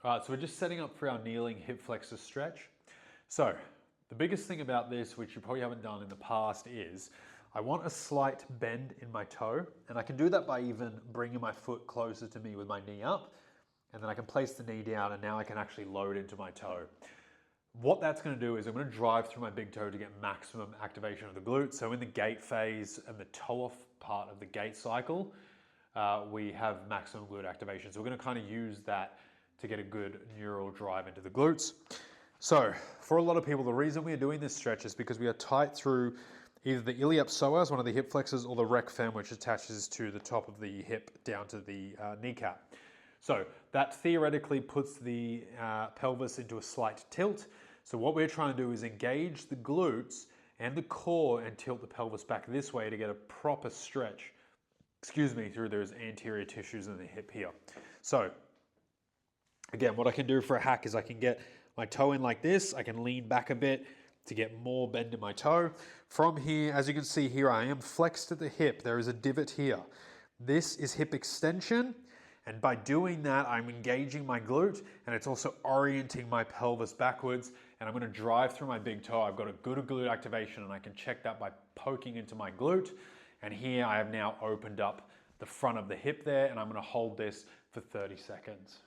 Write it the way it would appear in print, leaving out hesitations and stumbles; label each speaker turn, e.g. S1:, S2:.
S1: All right, so we're just setting up for our kneeling hip flexor stretch. So the biggest thing about this, which you probably haven't done in the past, is I want a slight bend in my toe, and I can do that by even bringing my foot closer to me with my knee up, and then I can place the knee down, and now I can actually load into my toe. What that's going to do is I'm going to drive through my big toe to get maximum activation of the glute. So in the gait phase and the toe off part of the gait cycle, we have maximum glute activation. So we're going to kind of use that to get a good neural drive into the glutes. So for a lot of people, the reason we are doing this stretch is because we are tight through either the iliopsoas, one of the hip flexors, or the rec fem, which attaches to the top of the hip down to the kneecap. So that theoretically puts the pelvis into a slight tilt. So what we're trying to do is engage the glutes and the core and tilt the pelvis back this way to get a proper stretch, through those anterior tissues in the hip here. So again, what I can do for a hack is I can get my toe in like this. I can lean back a bit to get more bend in my toe. From here, as you can see here, I am flexed at the hip. There is a divot here. This is hip extension. And by doing that, I'm engaging my glute, and it's also orienting my pelvis backwards, and I'm going to drive through my big toe. I've got a good glute activation, and I can check that by poking into my glute. And here I have now opened up the front of the hip there, and I'm going to hold this for 30 seconds.